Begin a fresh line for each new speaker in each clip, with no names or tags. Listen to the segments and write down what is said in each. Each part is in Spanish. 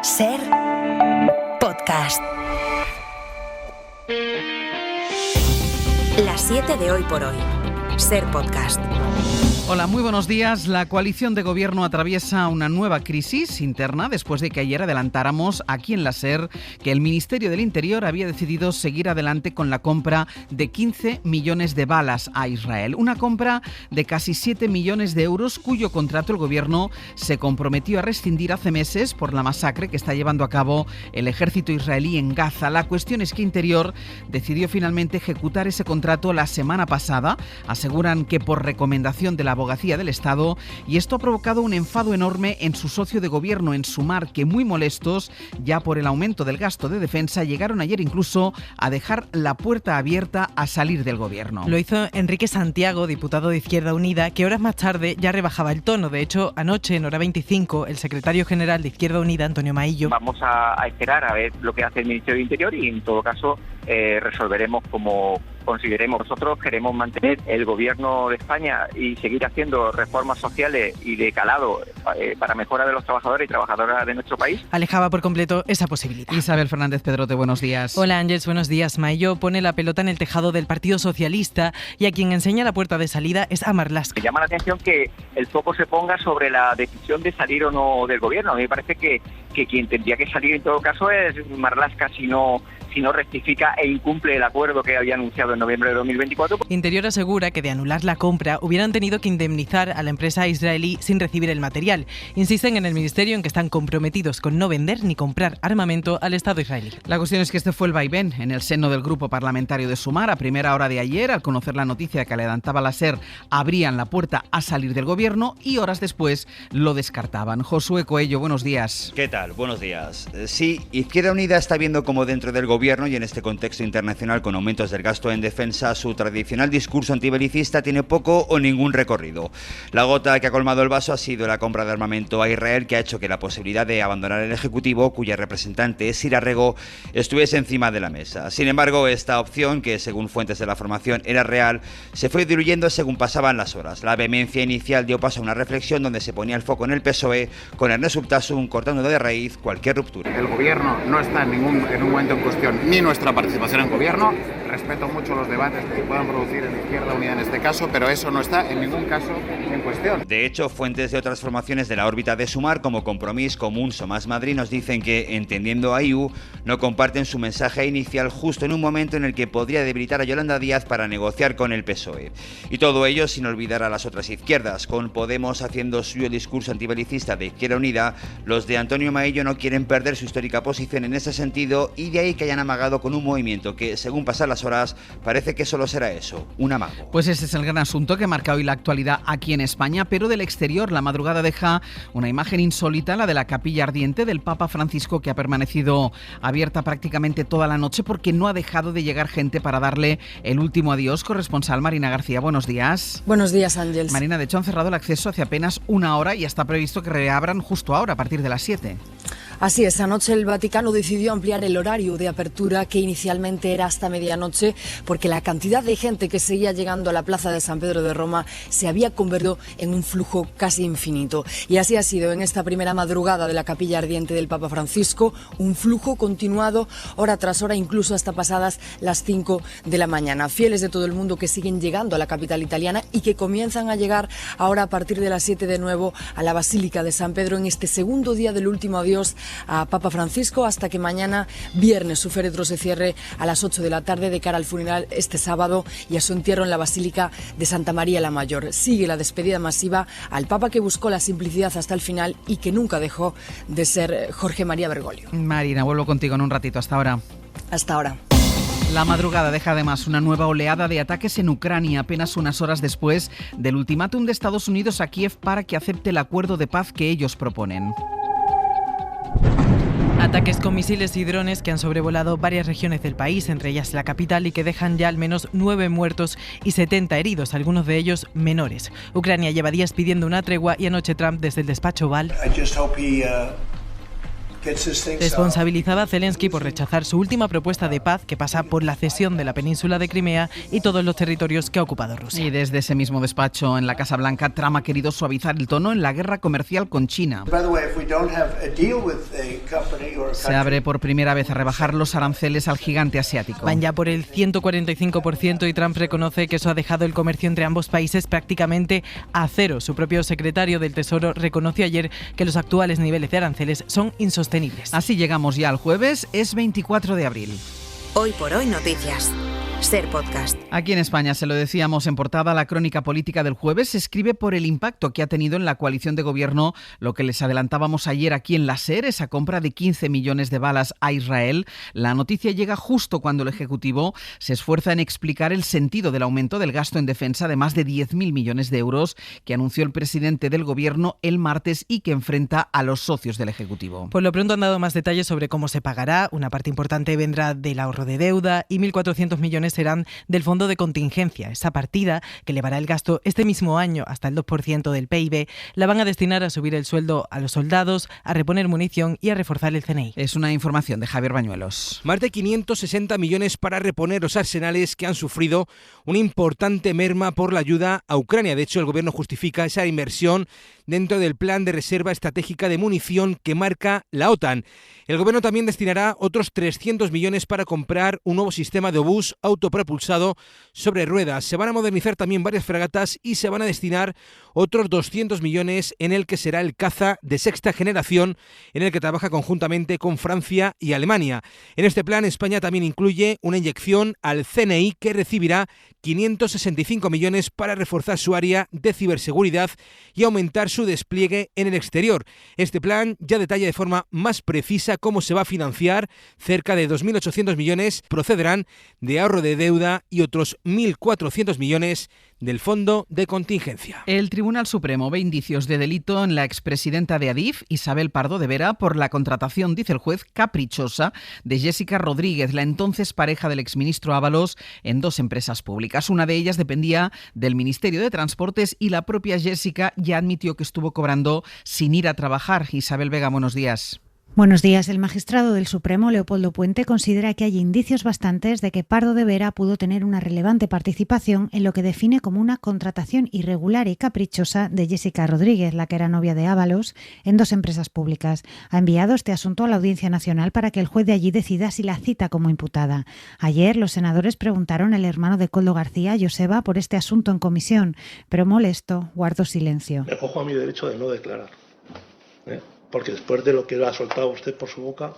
Ser podcast. Las 7 de hoy por hoy. Ser podcast.
Hola, muy buenos días. La coalición de gobierno atraviesa una nueva crisis interna después de que ayer adelantáramos aquí en la SER que el Ministerio del Interior había decidido seguir adelante con la compra de 15 millones de balas a Israel. Una compra de casi 7 millones de euros cuyo contrato el gobierno se comprometió a rescindir hace meses por la masacre que está llevando a cabo el ejército israelí en Gaza. La cuestión es que Interior decidió finalmente ejecutar ese contrato la semana pasada. Aseguran que por recomendación de la Abogacía del Estado, y esto ha provocado un enfado enorme en su socio de gobierno, en Sumar, que muy molestos ya por el aumento del gasto de defensa llegaron ayer incluso a dejar la puerta abierta a salir del gobierno.
Lo hizo Enrique Santiago, diputado de Izquierda Unida, que horas más tarde ya rebajaba el tono. De hecho, anoche en hora 25, el secretario general de Izquierda Unida, Antonio Maillo:
vamos a esperar a ver lo que hace el Ministerio del Interior y en todo caso resolveremos como consideremos. Nosotros queremos mantener el gobierno de España y seguir haciendo reformas sociales y de calado para mejora de los trabajadores y trabajadoras de nuestro país.
Alejaba por completo esa posibilidad.
Isabel Fernández Pedrote, buenos días.
Hola Ángels, buenos días. Maillo pone la pelota en el tejado del Partido Socialista y a quien enseña la puerta de salida es a Marlaska.
Me llama la atención que el foco se ponga sobre la decisión de salir o no del gobierno. A mí me parece que quien tendría que salir en todo caso es Marlaska si no rectifica e incumple el acuerdo que había anunciado en noviembre de 2024.
Interior asegura que de anular la compra hubieran tenido que indemnizar a la empresa israelí sin recibir el material. Insisten en el Ministerio en que están comprometidos con no vender ni comprar armamento al Estado israelí.
La cuestión es que este fue el vaivén en el seno del grupo parlamentario de Sumar. A primera hora de ayer, al conocer la noticia que adelantaba la SER, abrían la puerta a salir del gobierno y horas después lo descartaban. Josué Coello, buenos días.
¿Qué tal? Buenos días. Sí, Izquierda Unida está viendo como dentro del gobierno y en este contexto internacional con aumentos del gasto en defensa, su tradicional discurso antibelicista tiene poco o ningún recorrido. La gota que ha colmado el vaso ha sido la compra de armamento a Israel, que ha hecho que la posibilidad de abandonar el Ejecutivo, cuya representante es Sira Rego, estuviese encima de la mesa. Sin embargo, esta opción, que según fuentes de la formación era real, se fue diluyendo según pasaban las horas. La vehemencia inicial dio paso a una reflexión donde se ponía el foco en el PSOE, con Ernest Urtasun cortando de raíz cualquier ruptura.
El gobierno no está en un momento en cuestión ni nuestra participación en gobierno. Respeto mucho los debates que se puedan producir en Izquierda Unida en este caso, pero eso no está en ningún caso en cuestión.
De hecho, fuentes de otras formaciones de la órbita de Sumar, como Compromís, Comuns o Más Madrid, nos dicen que, entendiendo a IU, no comparten su mensaje inicial justo en un momento en el que podría debilitar a Yolanda Díaz para negociar con el PSOE. Y todo ello sin olvidar a las otras izquierdas. Con Podemos haciendo suyo el discurso antibelicista de Izquierda Unida, los de Antonio Maillo no quieren perder su histórica posición en ese sentido, y de ahí que hayan amagado con un movimiento que, según pasan las horas, parece que solo será eso, un amago.
Pues ese es el gran asunto que marca hoy la actualidad aquí en España, pero del exterior la madrugada deja una imagen insólita, la de la capilla ardiente del Papa Francisco, que ha permanecido abierta prácticamente toda la noche porque no ha dejado de llegar gente para darle el último adiós. Corresponsal Marina García, buenos días.
Buenos días, Ángels.
Marina, de hecho han cerrado el acceso hace apenas una hora y está previsto que reabran justo ahora, a partir de las 7.
Así es, anoche el Vaticano decidió ampliar el horario de apertura, que inicialmente era hasta medianoche, porque la cantidad de gente que seguía llegando a la plaza de San Pedro de Roma se había convertido en un flujo casi infinito. Y así ha sido en esta primera madrugada de la capilla ardiente del Papa Francisco, un flujo continuado hora tras hora, incluso hasta pasadas las 5 de la mañana. Fieles de todo el mundo que siguen llegando a la capital italiana y que comienzan a llegar ahora a partir de las 7 de nuevo a la Basílica de San Pedro en este segundo día del último adiós a Papa Francisco, hasta que mañana viernes su féretro se cierre a las 8 de la tarde de cara al funeral este sábado y a su entierro en la Basílica de Santa María la Mayor. Sigue la despedida masiva al Papa que buscó la simplicidad hasta el final y que nunca dejó de ser Jorge María Bergoglio.
Marina, vuelvo contigo en un ratito. Hasta ahora.
Hasta ahora.
La madrugada deja además una nueva oleada de ataques en Ucrania, apenas unas horas después del ultimátum de Estados Unidos a Kiev para que acepte el acuerdo de paz que ellos proponen.
Ataques con misiles y drones que han sobrevolado varias regiones del país, entre ellas la capital, y que dejan ya al menos 9 muertos y 70 heridos, algunos de ellos menores. Ucrania lleva días pidiendo una tregua y anoche Trump, desde el despacho Oval, Responsabilizaba a Zelensky por rechazar su última propuesta de paz, que pasa por la cesión de la península de Crimea y todos los territorios que ha ocupado Rusia.
Y desde ese mismo despacho en la Casa Blanca, Trump ha querido suavizar el tono en la guerra comercial con China. Se abre por primera vez a rebajar los aranceles al gigante asiático.
Van ya por el 145% y Trump reconoce que eso ha dejado el comercio entre ambos países prácticamente a cero. Su propio secretario del Tesoro reconoció ayer que los actuales niveles de aranceles son insostenibles.
Así llegamos ya al jueves, es 24 de abril.
Hoy por hoy noticias. Ser Podcast.
Aquí en España, se lo decíamos en portada, la crónica política del jueves se escribe por el impacto que ha tenido en la coalición de gobierno lo que les adelantábamos ayer aquí en la SER, esa compra de 15 millones de balas a Israel. La noticia llega justo cuando el Ejecutivo se esfuerza en explicar el sentido del aumento del gasto en defensa de más de 10.000 millones de euros que anunció el presidente del gobierno el martes y que enfrenta a los socios del Ejecutivo.
Por lo pronto han dado más detalles sobre cómo se pagará. Una parte importante vendrá del ahorro de deuda y 1.400 millones serán del fondo de contingencia. Esa partida, que elevará el gasto este mismo año hasta el 2% del PIB, la van a destinar a subir el sueldo a los soldados, a reponer munición y a reforzar el CNI.
Es una información de Javier Bañuelos.
Más de 560 millones para reponer los arsenales que han sufrido una importante merma por la ayuda a Ucrania. De hecho, el gobierno justifica esa inversión dentro del plan de reserva estratégica de munición que marca la OTAN. El gobierno también destinará otros 300 millones para comprar un nuevo sistema de obús autopropulsado sobre ruedas. Se van a modernizar también varias fragatas y se van a destinar otros 200 millones en el que será el caza de sexta generación, en el que trabaja conjuntamente con Francia y Alemania. En este plan, España también incluye una inyección al CNI que recibirá 565 millones para reforzar su área de ciberseguridad y aumentar su despliegue en el exterior. Este plan ya detalla de forma más precisa cómo se va a financiar. Cerca de 2.800 millones procederán de ahorro de deuda y otros 1.400 millones del fondo de contingencia.
El Tribunal Supremo ve indicios de delito en la expresidenta de Adif, Isabel Pardo de Vera, por la contratación, dice el juez, caprichosa de Jessica Rodríguez, la entonces pareja del exministro Ábalos, en dos empresas públicas. Una de ellas dependía del Ministerio de Transportes y la propia Jessica ya admitió que estuvo cobrando sin ir a trabajar. Isabel Vega, buenos días.
Buenos días. El magistrado del Supremo, Leopoldo Puente, considera que hay indicios bastantes de que Pardo de Vera pudo tener una relevante participación en lo que define como una contratación irregular y caprichosa de Jessica Rodríguez, la que era novia de Ábalos, en dos empresas públicas. Ha enviado este asunto a la Audiencia Nacional para que el juez de allí decida si la cita como imputada. Ayer los senadores preguntaron al hermano de Koldo García, Joseba, por este asunto en comisión, pero molesto guardó silencio.
Me acojo a mi derecho de no declarar, porque después de lo que ha soltado usted por su boca,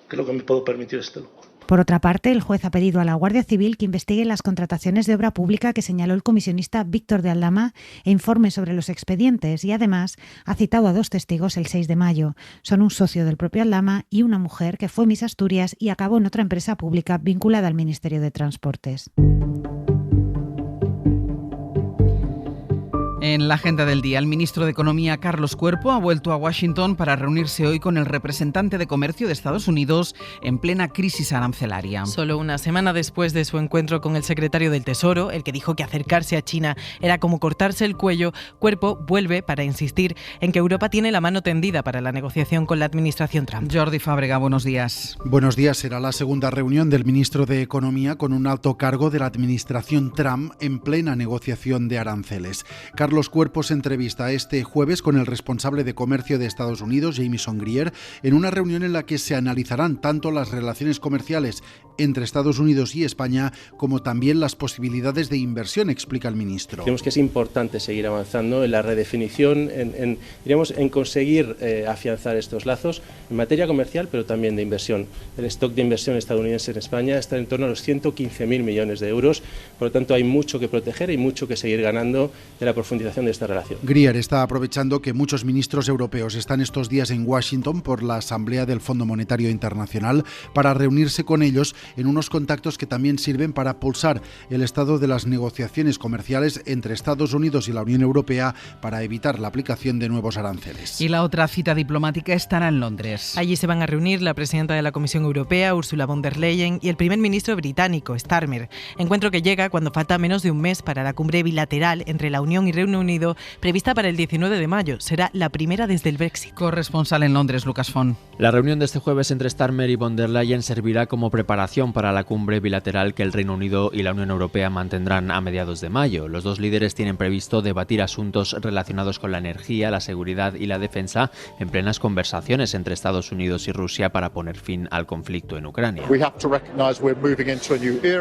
creo que me puedo permitir este lujo.
Por otra parte, el juez ha pedido a la Guardia Civil que investigue las contrataciones de obra pública que señaló el comisionista Víctor de Aldama e informe sobre los expedientes y además ha citado a dos testigos el 6 de mayo. Son un socio del propio Aldama y una mujer que fue Miss Asturias y acabó en otra empresa pública vinculada al Ministerio de Transportes.
En la agenda del día, el ministro de Economía, Carlos Cuerpo, ha vuelto a Washington para reunirse hoy con el representante de Comercio de Estados Unidos en plena crisis arancelaria.
Solo una semana después de su encuentro con el secretario del Tesoro, el que dijo que acercarse a China era como cortarse el cuello, Cuerpo vuelve para insistir en que Europa tiene la mano tendida para la negociación con la administración Trump.
Jordi Fábrega, buenos días.
Buenos días. Será la segunda reunión del ministro de Economía con un alto cargo de la administración Trump en plena negociación de aranceles. Carlos Cuerpo se entrevista este jueves con el responsable de Comercio de Estados Unidos, Jamieson Greer, en una reunión en la que se analizarán tanto las relaciones comerciales entre Estados Unidos y España como también las posibilidades de inversión, explica el ministro.
Creemos que es importante seguir avanzando en la redefinición, en conseguir afianzar estos lazos en materia comercial, pero también de inversión. El stock de inversión estadounidense en España está en torno a los 115.000 millones de euros, por lo tanto hay mucho que proteger y mucho que seguir ganando de la profundización de esta relación.
Greer está aprovechando que muchos ministros europeos están estos días en Washington por la Asamblea del Fondo Monetario Internacional para reunirse con ellos en unos contactos que también sirven para pulsar el estado de las negociaciones comerciales entre Estados Unidos y la Unión Europea para evitar la aplicación de nuevos aranceles.
Y la otra cita diplomática estará en Londres.
Allí se van a reunir la presidenta de la Comisión Europea, Ursula von der Leyen, y el primer ministro británico, Starmer. Encuentro que llega cuando falta menos de un mes para la cumbre bilateral entre la Unión y Reino Unido, prevista para el 19 de mayo. Será la primera desde el Brexit.
Corresponsal en Londres, Lucas Font.
La reunión de este jueves entre Starmer y von der Leyen servirá como preparación para la cumbre bilateral que el Reino Unido y la Unión Europea mantendrán a mediados de mayo. Los dos líderes tienen previsto debatir asuntos relacionados con la energía, la seguridad y la defensa en plenas conversaciones entre Estados Unidos y Rusia para poner fin al conflicto en Ucrania.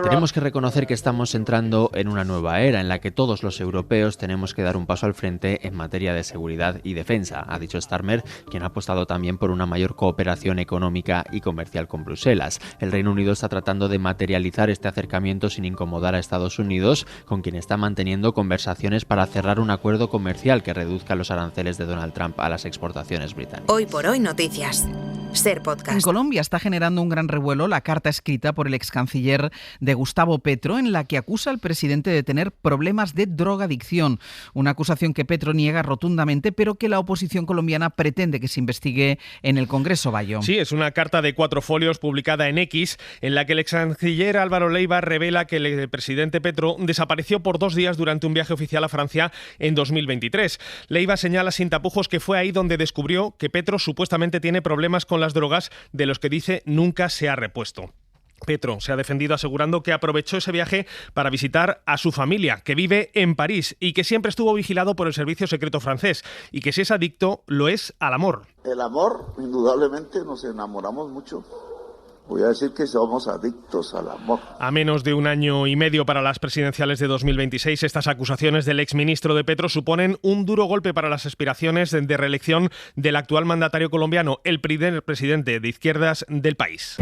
Tenemos que reconocer que estamos entrando en una nueva era en la que todos los europeos tenemos que dar un paso al frente en materia de seguridad y defensa, ha dicho Starmer, quien ha apostado también por una mayor cooperación económica y comercial con Bruselas. El Reino Unido está tratando de materializar este acercamiento sin incomodar a Estados Unidos, con quien está manteniendo conversaciones para cerrar un acuerdo comercial que reduzca los aranceles de Donald Trump a las exportaciones británicas.
Hoy por hoy noticias. Ser Podcast.
En Colombia está generando un gran revuelo la carta escrita por el ex canciller de Gustavo Petro en la que acusa al presidente de tener problemas de drogadicción. Una acusación que Petro niega rotundamente, pero que la oposición colombiana pretende que se investigue en el Congreso. Bayo.
Sí, es una carta de 4 folios publicada en X en la que el ex canciller Álvaro Leiva revela que el presidente Petro desapareció por 2 días durante un viaje oficial a Francia en 2023. Leiva señala sin tapujos que fue ahí donde descubrió que Petro supuestamente tiene problemas con las drogas de los que dice nunca se ha repuesto. Petro se ha defendido asegurando que aprovechó ese viaje para visitar a su familia, que vive en París y que siempre estuvo vigilado por el servicio secreto francés y que si es adicto, lo es al amor.
El amor, indudablemente, nos enamoramos mucho. Voy a decir que somos adictos al amor.
A menos de 1 año y medio para las presidenciales de 2026, estas acusaciones del exministro de Petro suponen un duro golpe para las aspiraciones de reelección del actual mandatario colombiano, el primer presidente de izquierdas del país.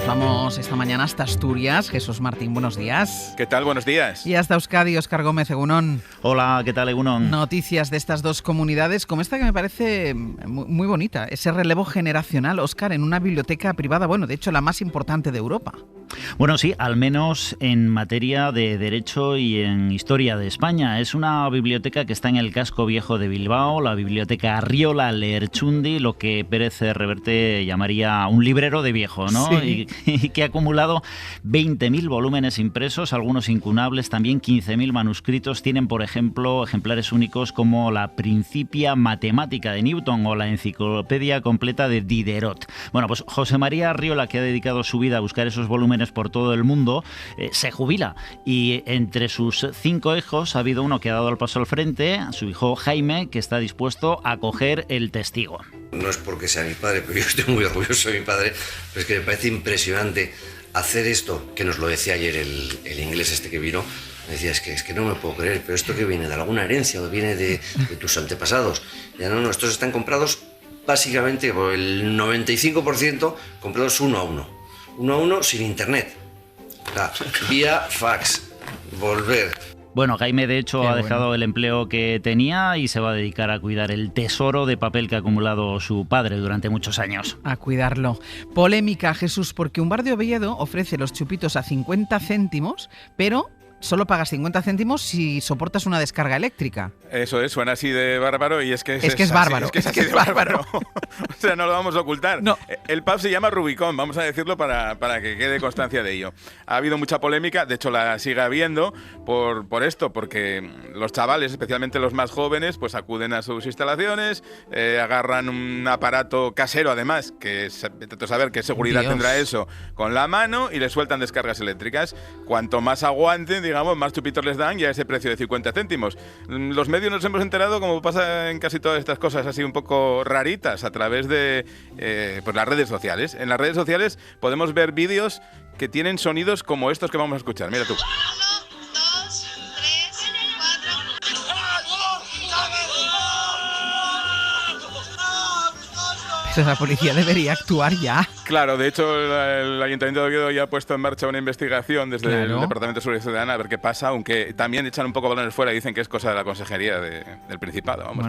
Vamos esta mañana hasta Asturias. Jesús Martín, buenos días.
¿Qué tal? Buenos días.
Y hasta Euskadi, Óscar Gómez, Egunon.
Hola, ¿qué tal, Egunon?
Noticias de estas dos comunidades, como esta que me parece muy bonita. Ese relevo generacional, Óscar, en una biblioteca privada, bueno, de hecho la más importante de Europa.
Bueno, sí, al menos en materia de derecho y en historia de España. Es una biblioteca que está en el casco viejo de Bilbao, la biblioteca Arriola Lerchundi, lo que Pérez Reverte llamaría un librero de viejo, ¿no?
Sí.
Y que ha acumulado 20.000 volúmenes impresos, algunos incunables, también 15.000 manuscritos. Tienen, por ejemplo, ejemplares únicos como la Principia Matemática de Newton o la Enciclopedia Completa de Diderot. Bueno, pues José María Arriola, que ha dedicado su vida a buscar esos volúmenes por todo el mundo, se jubila y entre sus 5 hijos ha habido uno que ha dado el paso al frente, su hijo Jaime, que está dispuesto a coger el testigo.
No es porque sea mi padre, pero yo estoy muy orgulloso de mi padre, pero es que me parece impresionante hacer esto, que nos lo decía ayer el inglés este que vino. Me decía, es que no me puedo creer, pero esto que viene de alguna herencia o viene de tus antepasados. Ya no, estos están comprados básicamente por el 95% comprados uno a uno sin internet, vía fax, volver.
Bueno, Jaime de hecho ha dejado el empleo que tenía y se va a dedicar a cuidar el tesoro de papel que ha acumulado su padre durante muchos años.
A cuidarlo. Polémica, Jesús, porque un bar de Oviedo ofrece los chupitos a 50 céntimos, pero solo pagas 50 céntimos si soportas una descarga eléctrica.
Eso es, suena así de bárbaro y es que
es bárbaro.
Es que es bárbaro. O sea, no lo vamos a ocultar. No. El pub se llama Rubicón, vamos a decirlo para que quede constancia de ello. Ha habido mucha polémica, de hecho la sigue habiendo por esto, porque los chavales, especialmente los más jóvenes, pues acuden a sus instalaciones, agarran un aparato casero además, que intento saber qué seguridad tendrá eso, con la mano y le sueltan descargas eléctricas. Cuanto más aguanten, digamos, más chupitos les dan y a ese precio de 50 céntimos. Los medios nos hemos enterado, como pasa en casi todas estas cosas así un poco raritas, a través de pues las redes sociales. En las redes sociales podemos ver vídeos que tienen sonidos como estos que vamos a escuchar. Mira tú. 1, 2, 3,
4. La policía debería actuar ya.
Claro, de hecho el Ayuntamiento de Oviedo ya ha puesto en marcha una investigación desde el Departamento de Seguridad Ciudadana a ver qué pasa, aunque también echan un poco balones fuera y dicen que es cosa de la Consejería del Principado, vamos.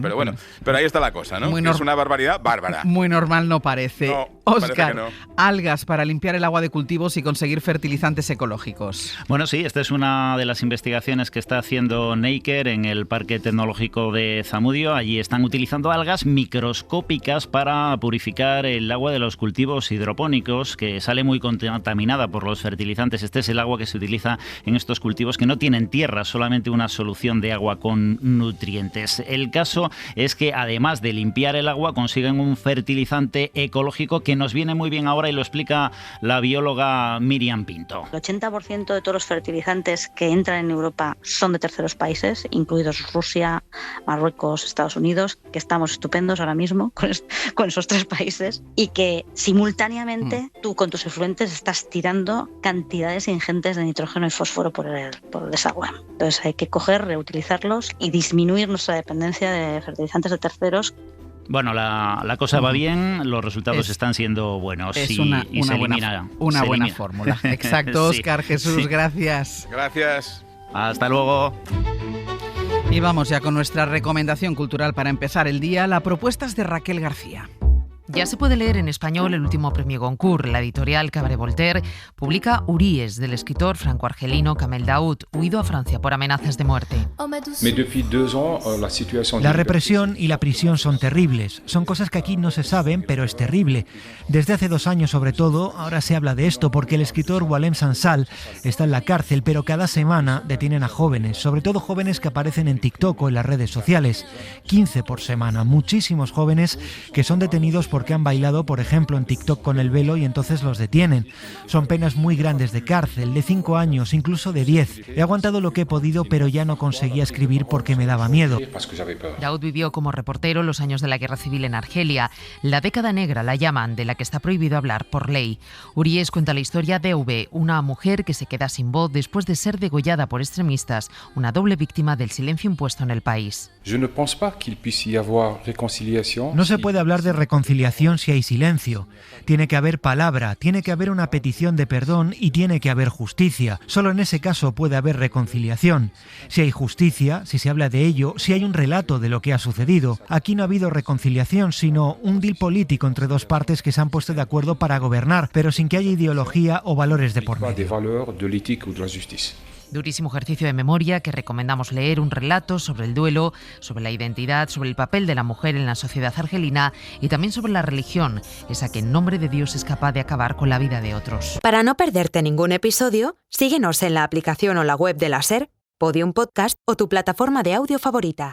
Pero ahí está la cosa, ¿no? Es una barbaridad bárbara.
Muy normal no parece.
No,
Óscar,
no.
algas para limpiar el agua de cultivos y conseguir fertilizantes ecológicos.
Bueno, sí, esta es una de las investigaciones que está haciendo Neiker en el Parque Tecnológico de Zamudio. Allí están utilizando algas microscópicas para purificar el agua de los cultivos hidropónicos, que sale muy contaminada por los fertilizantes. Este es el agua que se utiliza en estos cultivos que no tienen tierra, solamente una solución de agua con nutrientes. El caso es que además de limpiar el agua, consiguen un fertilizante ecológico que nos viene muy bien ahora y lo explica la bióloga Miriam Pinto.
El 80% de todos los fertilizantes que entran en Europa son de terceros países, incluidos Rusia, Marruecos, Estados Unidos, que estamos estupendos ahora mismo con esos 3 países, y que simultáneamente tú con tus efluentes estás tirando cantidades ingentes de nitrógeno y fósforo por el desagüe. Entonces hay que coger, reutilizarlos y disminuir nuestra dependencia de fertilizantes de terceros.
Bueno, la cosa va bien, los resultados están siendo buenos
es
y se elimina.
Una buena fórmula. Exacto, Óscar, sí, Jesús, gracias.
Gracias.
Hasta luego.
Y vamos ya con nuestra recomendación cultural para empezar el día. La propuesta es de Raquel García.
Ya se puede leer en español el último premio Goncourt. La editorial Cabaret Voltaire publica Uríes, del escritor franco-argelino Kamel Daoud, huido a Francia por amenazas de muerte.
La represión y la prisión son terribles. Son cosas que aquí no se saben, pero es terrible. Desde hace 2 años, sobre todo, ahora se habla de esto porque el escritor Walem Sansal está en la cárcel, pero cada semana detienen a jóvenes, sobre todo jóvenes que aparecen en TikTok o en las redes sociales. 15 por semana. Muchísimos jóvenes que son detenidos porque han bailado, por ejemplo, en TikTok con el velo y entonces los detienen. Son penas muy grandes de cárcel, de 5 años, incluso de 10. He aguantado lo que he podido, pero ya no conseguía escribir porque me daba miedo.
Daoud vivió como reportero los años de la guerra civil en Argelia. La década negra la llaman, de la que está prohibido hablar por ley. Uríes cuenta la historia de Eube, una mujer que se queda sin voz después de ser degollada por extremistas, una doble víctima del silencio impuesto en el país.
No se puede hablar de reconciliación si hay silencio. Tiene que haber palabra, tiene que haber una petición de perdón y tiene que haber justicia. Solo en ese caso puede haber reconciliación. Si hay justicia, si se habla de ello, si hay un relato de lo que ha sucedido. Aquí no ha habido reconciliación, sino un deal político entre 2 partes que se han puesto de acuerdo para gobernar, pero sin que haya ideología o valores de por medio.
Durísimo ejercicio de memoria que recomendamos leer, un relato sobre el duelo, sobre la identidad, sobre el papel de la mujer en la sociedad argelina y también sobre la religión, esa que en nombre de Dios es capaz de acabar con la vida de otros.
Para no perderte ningún episodio, síguenos en la aplicación o la web de la SER, Podium Podcast o tu plataforma de audio favorita.